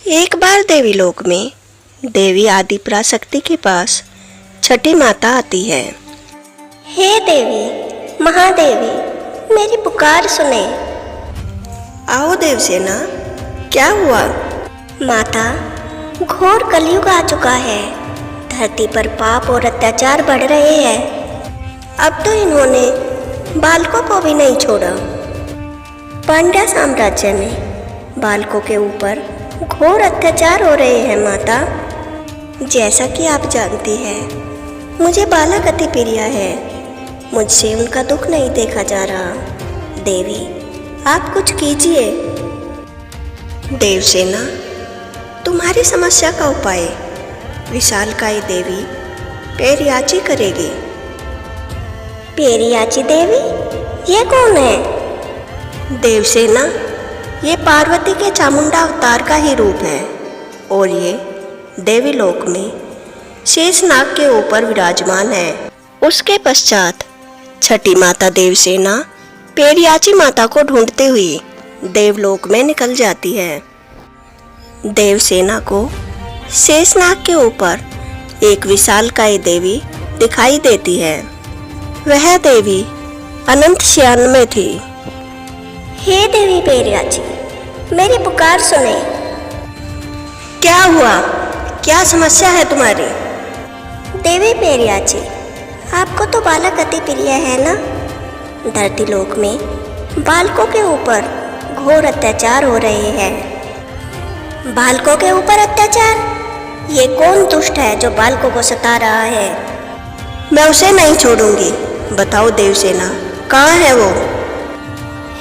एक बार देवी लोक में देवी आदि पराशक्ति के पास छठी माता आती है। हे देवी महादेवी, मेरी पुकार सुने। आओ देवसेना, क्या हुआ? माता, घोर कलयुग आ चुका है। धरती पर पाप और अत्याचार बढ़ रहे हैं। अब तो इन्होंने बालकों को भी नहीं छोड़ा। पांड्या साम्राज्य में बालकों के ऊपर घोर अत्याचार हो रहे हैं माता। जैसा कि आप जानती हैं, मुझे बालक अति प्रिय है। मुझसे उनका दुख नहीं देखा जा रहा। देवी, आप कुछ कीजिए। देवसेना, तुम्हारी समस्या का उपाय विशालकाय देवी पेरियाची करेगी। पेरियाची देवी? ये कौन है? देवसेना, ये पार्वती के चामुंडा अवतार का ही रूप है और ये देवी लोक में शेषनाग के ऊपर विराजमान है। उसके पश्चात छठी माता देवसेना पेरियाची माता को ढूंढते हुए देवलोक में निकल जाती है। देवसेना को शेषनाग के ऊपर एक विशालकाय देवी दिखाई देती है। वह देवी अनंत शयन में थी। हे देवी पेरियाची, मेरी पुकार सुने। क्या हुआ? क्या समस्या है तुम्हारी? देवी पेरियाची, आपको तो बालक अति प्रिय है ना? धरती लोक में बालकों के ऊपर घोर अत्याचार हो रहे हैं। बालकों के ऊपर अत्याचार? ये कौन दुष्ट है जो बालकों को सता रहा है? मैं उसे नहीं छोड़ूंगी। बताओ देवसेना, कहाँ है वो?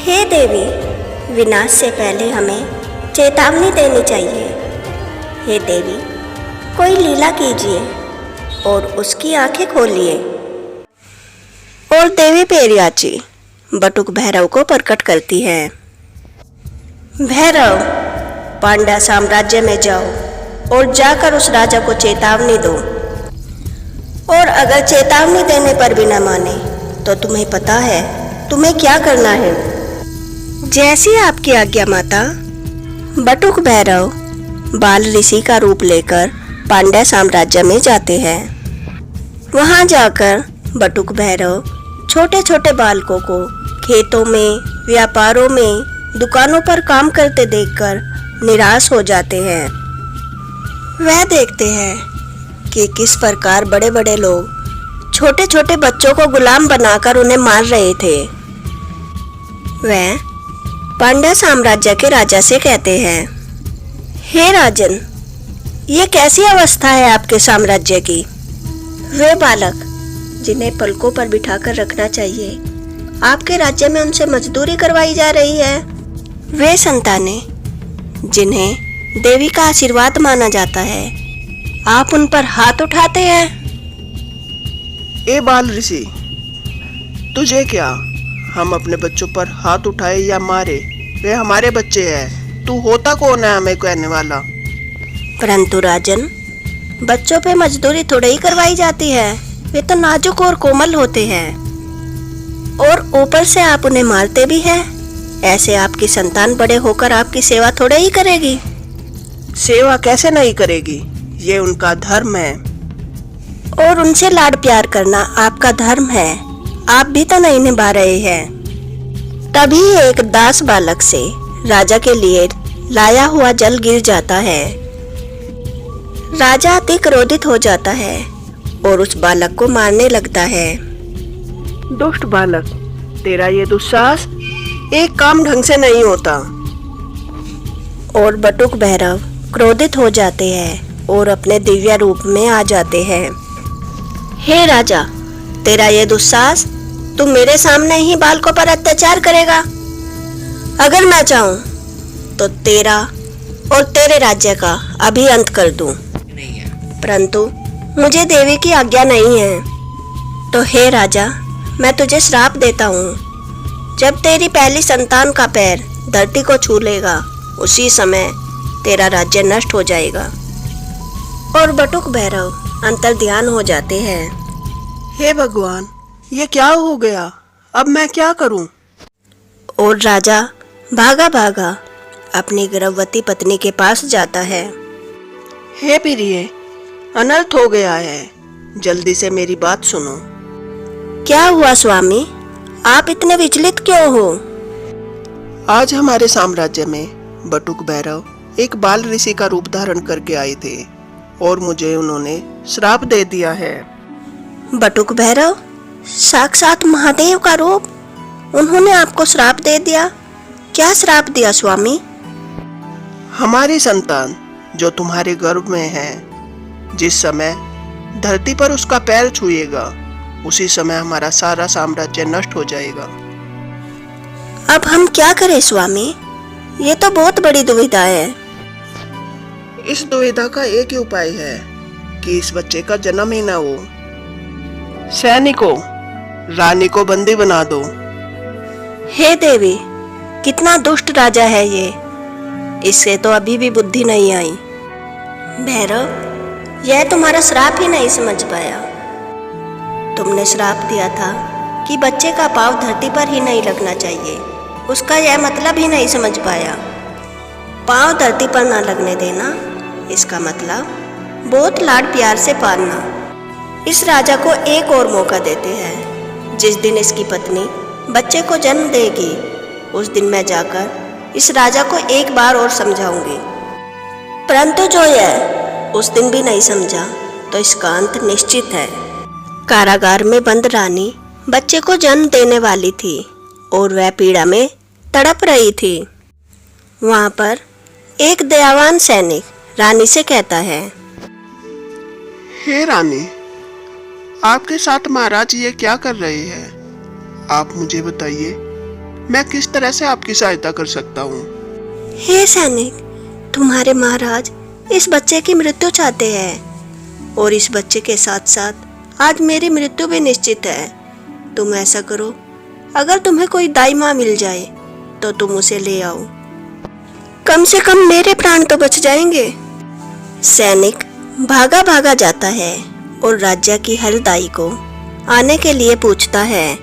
हे देवी, विनाश से पहले हमें चेतावनी देनी चाहिए। हे देवी, कोई लीला कीजिए और उसकी आंखें खोलिए। और देवी पेरियाची बटुक भैरव को प्रकट करती है। भैरव, पांड्या साम्राज्य में जाओ और जाकर उस राजा को चेतावनी दो। और अगर चेतावनी देने पर भी न माने तो तुम्हें पता है तुम्हें क्या करना है। जैसी आपकी आज्ञा माता। बटुक भैरव बाल ऋषि का रूप लेकर पांड्या साम्राज्य में जाते हैं। वहां जाकर बटुक भैरव छोटे छोटे बालकों को खेतों में, व्यापारों में, दुकानों पर काम करते देखकर निराश हो जाते हैं। वह देखते हैं कि किस प्रकार बड़े बड़े लोग छोटे छोटे बच्चों को गुलाम बनाकर उन्हें मार रहे थे। वह पांड्या साम्राज्य के राजा से कहते हैं, हे राजन, ये कैसी अवस्था है आपके साम्राज्य की? वे बालक जिन्हें पलकों पर बिठाकर रखना चाहिए, आपके राज्य में उनसे मजदूरी करवाई जा रही है। वे संतानें जिन्हें देवी का आशीर्वाद माना जाता है, आप उन पर हाथ उठाते हैं। ए बाल ऋषि, तुझे क्या? हम अपने बच्चों पर हाथ उठाए या मारे, वे हमारे बच्चे हैं। तू होता कौन है हमें कहने वाला? परंतु राजन, बच्चों पे मजदूरी थोड़ी ही करवाई जाती है। वे तो नाजुक और कोमल होते हैं और ऊपर से आप उन्हें मारते भी हैं। ऐसे आपकी संतान बड़े होकर आपकी सेवा थोड़े ही करेगी। सेवा कैसे नहीं करेगी? ये उनका धर्म है। और उनसे लाड प्यार करना आपका धर्म है। आप भी तो नहीं निभा रहे हैं। तभी एक दास बालक से राजा के लिए लाया हुआ जल गिर जाता है। राजा अति क्रोधित हो जाता है और उस बालक को मारने लगता है। दुष्ट बालक, तेरा ये दुस्साहस एक काम ढंग से नहीं होता। और बटुक भैरव क्रोधित हो जाते हैं और अपने दिव्य रूप में आ जाते हैं। हे राजा, तेरा ये दुस्साहस, तू मेरे सामने ही बालकों पर अत्याचार करेगा। अगर मैं चाहूं तो तेरा और तेरे राज्य का अभी अंत कर दूं, परंतु मुझे देवी की आज्ञा नहीं है। तो हे राजा, मैं तुझे श्राप देता हूँ। जब तेरी पहली संतान का पैर धरती को छू लेगा, उसी समय तेरा राज्य नष्ट हो जाएगा। और बटुक भैरव अंतर्ध्यान हो जाते हैं। हे भगवान, ये क्या हो गया? अब मैं क्या करूं? और राजा भागा भागा अपनी गर्भवती पत्नी के पास जाता है। हे प्रिय, अनर्थ हो गया है, जल्दी से मेरी बात सुनो। क्या हुआ स्वामी, आप इतने विचलित क्यों हो? आज हमारे साम्राज्य में बटुक भैरव एक बाल ऋषि का रूप धारण करके आए थे और मुझे उन्होंने श्राप दे दिया है। बटुक भैरव, साक्षात महादेव का रूप, उन्होंने आपको श्राप दे दिया? क्या श्राप दिया स्वामी? हमारी संतान जो तुम्हारे गर्भ में है, जिस समय धरती पर उसका पैर छुएगा उसी समय हमारा सारा साम्राज्य नष्ट हो जाएगा। अब हम क्या करें स्वामी? ये तो बहुत बड़ी दुविधा है। इस दुविधा का एक ही उपाय है कि इस बच्चे का जन्म ही ना हो। सैनिकों, रानी को बंदी बना दो। हे देवी, कितना दुष्ट राजा है ये, इससे तो अभी भी बुद्धि नहीं आई। भैरव, यह तुम्हारा श्राप ही नहीं समझ पाया। तुमने श्राप दिया था कि बच्चे का पाँव धरती पर ही नहीं लगना चाहिए, उसका यह मतलब ही नहीं समझ पाया। पाँव धरती पर ना लगने देना, इसका मतलब बहुत लाड प्यार से पालना। इस राजा को एक और मौका देते हैं। जिस दिन इसकी पत्नी बच्चे को जन्म देगी उस दिन मैं जाकर इस राजा को एक बार और समझाऊंगी। परंतु जो यह उस दिन भी नहीं समझा तो इसका अंत निश्चित है। कारागार में बंद रानी बच्चे को जन्म देने वाली थी और वह पीड़ा में तड़प रही थी। वहाँ पर एक दयावान सैनिक रानी से कहता है, हे रानी, आपके साथ महाराज ये क्या कर रहे हैं? आप मुझे बताइए, मैं किस तरह से आपकी सहायता कर सकता हूँ? हे सैनिक, तुम्हारे महाराज इस बच्चे की मृत्यु चाहते हैं और इस बच्चे के साथ साथ आज मेरी मृत्यु भी निश्चित है। तुम ऐसा करो, अगर तुम्हें कोई दाई माँ मिल जाए तो तुम उसे ले आओ, कम से कम मेरे प्राण तो बच जाएंगे। सैनिक भागा भागा जाता है और राज्य की हर दाई को आने के लिए पूछता है,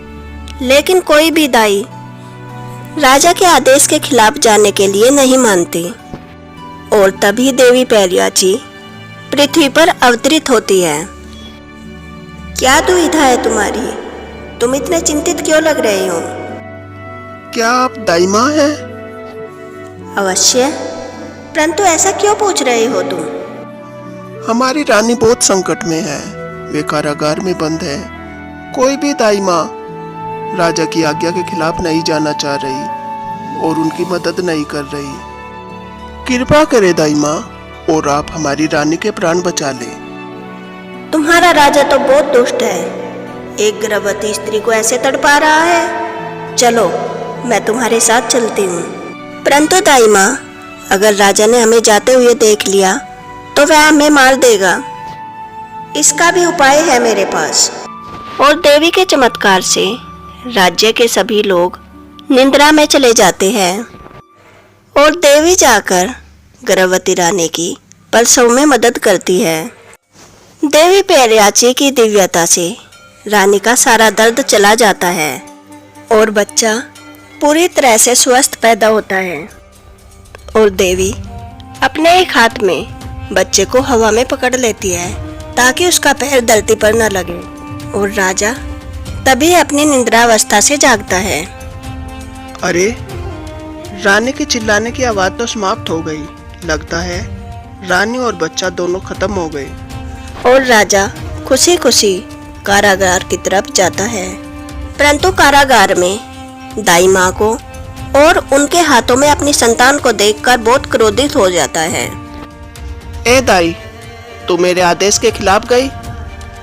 लेकिन कोई भी दाई राजा के आदेश के खिलाफ जाने के लिए नहीं मानती। और तभी देवी पैरियाची पृथ्वी पर अवतरित होती है। क्या दुविधा है तुम्हारी? तुम इतने चिंतित क्यों लग रहे हो? क्या आप दाई माँ हैं? अवश्य, परंतु ऐसा क्यों पूछ रहे हो तुम? हमारी रानी बहुत संकट में है, वे कारागार में बंद है। कोई भी दाई माँ राजा की आज्ञा के खिलाफ नहीं जाना चाह रही और उनकी मदद नहीं कर रही। कृपा करे दाई माँ और आप हमारी रानी के प्राण बचा ले। तुम्हारा राजा तो बहुत दुष्ट है, एक गर्भवती स्त्री को ऐसे तड़पा रहा है। चलो, मैं तुम्हारे साथ चलती हूँ। परंतु दाई माँ, अगर राजा ने हमें जाते हुए देख लिया तो वह हमें मार देगा। इसका भी उपाय है मेरे पास। और देवी के चमत्कार से राज्य के सभी लोग निंद्रा में चले जाते हैं और देवी जाकर गर्भवती रानी की प्रसव में मदद करती है। देवी पैरियाची की दिव्यता से रानी का सारा दर्द चला जाता है और बच्चा पूरी तरह से स्वस्थ पैदा होता है। और देवी अपने एक हाथ में बच्चे को हवा में पकड़ लेती है ताकि उसका पैर धरती पर न लगे। और राजा तभी अपनी निद्रावस्था से जागता है। अरे, रानी के चिल्लाने की आवाज तो समाप्त हो गई। लगता है रानी और बच्चा दोनों खत्म हो गए। और राजा खुशी खुशी कारागार की तरफ जाता है। परंतु कारागार में दाई माँ को और उनके हाथों में अपनी संतान को देखकर बहुत क्रोधित हो जाता है। ए दाई, तू मेरे आदेश के खिलाफ गई?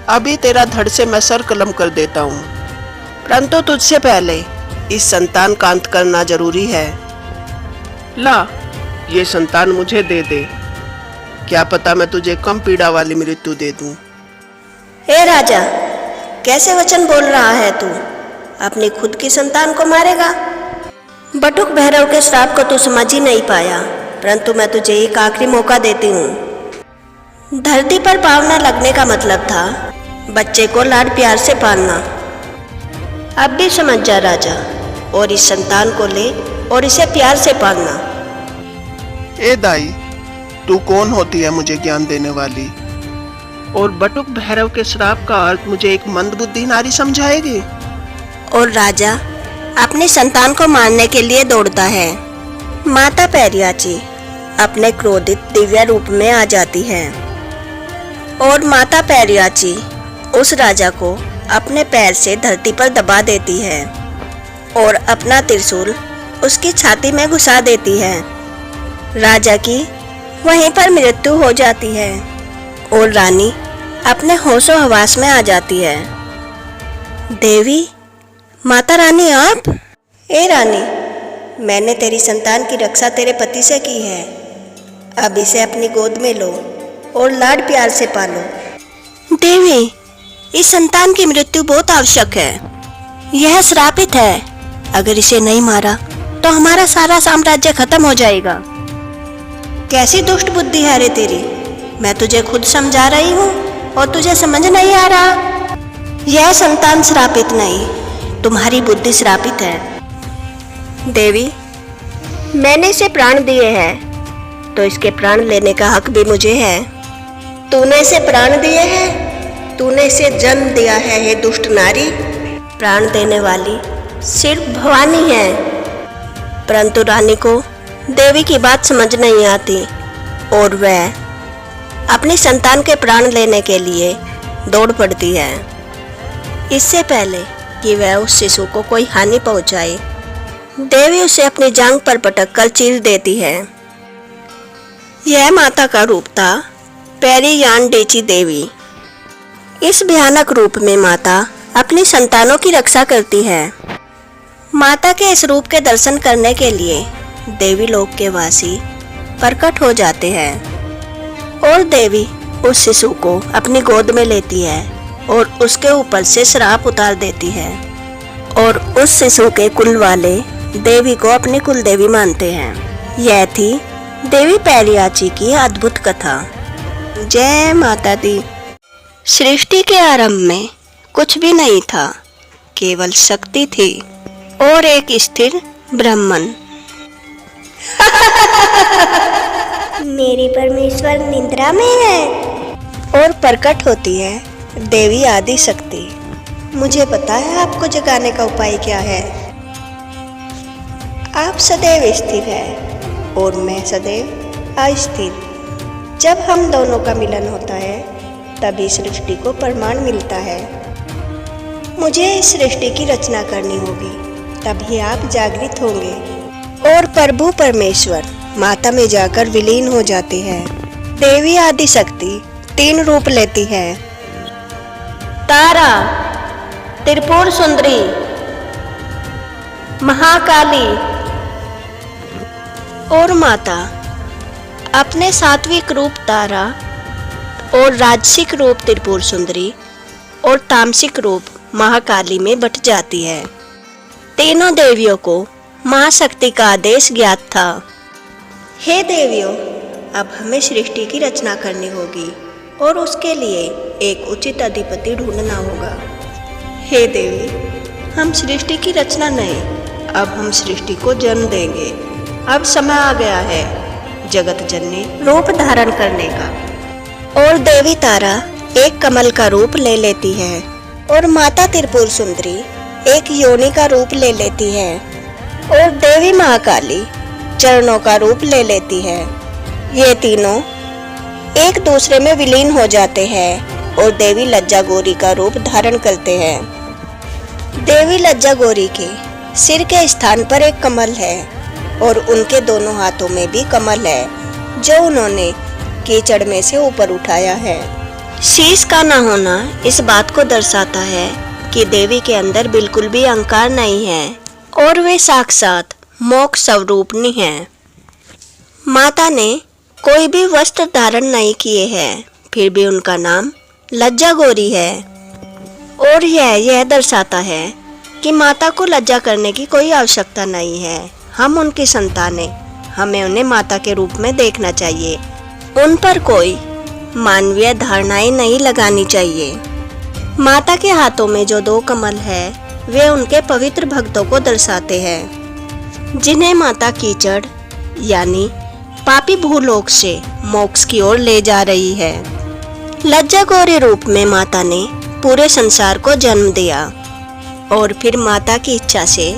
अभी तेरा धड़ से मैं सर कलम कर देता हूँ। परंतु तुझसे पहले इस संतान का अंत करना जरूरी है। ला, ये संतान मुझे दे दे। क्या पता मैं तुझे कम पीड़ा वाली मृत्यु दे दूं। हे राजा, कैसे वचन बोल रहा है तू? अपनी खुद की संतान को मारेगा? बटुक भैरव के श्राप को तू समझ ही नहीं पाया, परंतु मैं तुझे एक आखिरी मौका देती हूँ। धरती पर पाँव न लगने का मतलब था बच्चे को लाड प्यार से पालना। अब भी समझ जा राजा, और इस संतान को ले और इसे प्यार से पालना। ए दाई, तू कौन होती है मुझे ज्ञान देने वाली? और बटुक भैरव के श्राप का अर्थ मुझे एक मंदबुद्धि नारी समझाएगी? और राजा अपनी संतान को मारने के लिए दौड़ता है। माता पेरियाची अपने क्रोधित दिव्य रूप में आ जाती है और माता पेरियाची उस राजा को अपने पैर से धरती पर दबा देती है और अपना त्रिशूल उसकी छाती में घुसा देती है। राजा की वहीं पर मृत्यु हो जाती है और रानी अपने होशो हवास में आ जाती है। देवी, माता रानी आप? ए रानी, मैंने तेरी संतान की रक्षा तेरे पति से की है। अब इसे अपनी गोद में लो और लाड प्यार से पालो। देवी, इस संतान की मृत्यु बहुत आवश्यक है। यह श्रापित है। अगर इसे नहीं मारा तो हमारा सारा साम्राज्य खत्म हो जाएगा। कैसी दुष्ट बुद्धि है रे तेरी। मैं तुझे खुद समझा रही हूँ और तुझे समझ नहीं आ रहा। यह संतान श्रापित नहीं, तुम्हारी बुद्धि श्रापित है। देवी, मैंने इसे प्राण दिए हैं तो इसके प्राण लेने का हक भी मुझे है। तूने इसे प्राण दिए हैं, तूने इसे जन्म दिया है। हे दुष्ट नारी, प्राण देने वाली सिर्फ भवानी है। परंतु रानी को देवी की बात समझ नहीं आती और वह अपनी संतान के प्राण लेने के लिए दौड़ पड़ती है। इससे पहले कि वह उस शिशु को कोई हानि पहुंचाए, देवी उसे अपनी जांघ पर पटककर चीर देती है। यह माता का रूप था पेरियानडेची देवी। इस भयानक रूप में माता अपनी संतानों की रक्षा करती है। माता के इस रूप के दर्शन करने के लिए देवी लोक के वासी प्रकट हो जाते हैं और देवी उस शिशु को अपनी गोद में लेती है और उसके ऊपर से श्राप उतार देती है और उस शिशु के कुल वाले देवी को अपनी कुल देवी मानते हैं। यह थी देवी पेरियाची की अद्भुत कथा। जय माता दी। सृष्टि के आरंभ में कुछ भी नहीं था, केवल शक्ति थी और एक स्थिर ब्राह्मण। मेरी परमेश्वर निद्रा में है। और प्रकट होती है देवी आदि शक्ति। मुझे पता है आपको जगाने का उपाय क्या है। आप सदैव स्थिर है और मैं सदैव अस्थिर। जब हम दोनों का मिलन होता है तभी सृष्टि को प्रमाण मिलता है। मुझे इस सृष्टि की रचना करनी होगी, तभी आप जागृत होंगे और प्रभु परमेश्वर माता में जाकर विलीन हो जाते हैं। देवी आदि शक्ति 3 रूप लेती है। तारा, त्रिपुर सुंदरी, महाकाली और माता अपने सात्विक रूप तारा और राजसिक रूप त्रिपुर सुंदरी और तामसिक रूप महाकाली में बट जाती है। तीनों देवियों को महाशक्ति का आदेश ज्ञात था। हे देवियों, अब हमें सृष्टि की रचना करनी होगी और उसके लिए एक उचित अधिपति ढूंढना होगा। हे देवी, हम सृष्टि की रचना नहीं, अब हम सृष्टि को जन्म देंगे। अब समय आ गया है जगत जननी रूप धारण करने का। और देवी तारा एक कमल का रूप ले लेती है और माता त्रिपुर सुंदरी एक योनि का रूप ले लेती है और देवी महाकाली चरणों का रूप ले लेती है। ये तीनों एक दूसरे में विलीन हो जाते हैं और देवी लज्जा गौरी का रूप धारण करते हैं। देवी लज्जा गौरी के सिर के स्थान पर एक कमल है और उनके दोनों हाथों में भी कमल है जो उन्होंने कीचड़ में से ऊपर उठाया है। शीश का न होना इस बात को दर्शाता है कि देवी के अंदर बिल्कुल भी अहंकार नहीं है और वे साक्षात मोक्ष स्वरूपनी हैं। माता ने कोई भी वस्त्र धारण नहीं किए हैं, फिर भी उनका नाम लज्जा गौरी है और यह दर्शाता है कि माता को लज्जा करने की कोई आवश्यकता नहीं है। हम उनकी संतानें, हमें उन्हें माता के रूप में देखना चाहिए। उन पर कोई मानवीय धारणाएं नहीं लगानी चाहिए। माता के हाथों में जो 2 कमल है वे उनके पवित्र भक्तों को दर्शाते हैं जिन्हें माता कीचड़ यानी पापी भूलोक से मोक्ष की ओर ले जा रही है। लज्जा गौरी रूप में माता ने पूरे संसार को जन्म दिया और फिर माता की इच्छा से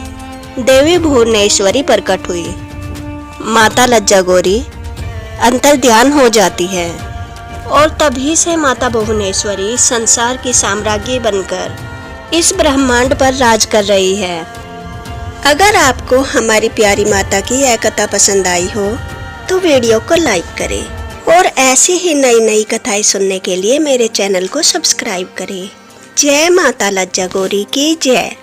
देवी भुवनेश्वरी प्रकट हुई। माता लज्जा गौरी अंतर ध्यान हो जाती है और तभी से माता भुवनेश्वरी संसार की साम्राज्ञी बनकर इस ब्रह्मांड पर राज कर रही है। अगर आपको हमारी प्यारी माता की यह कथा पसंद आई हो तो वीडियो को लाइक करें और ऐसी ही नई नई कथाएं सुनने के लिए मेरे चैनल को सब्सक्राइब करें। जय माता लज्जा गौरी की जय।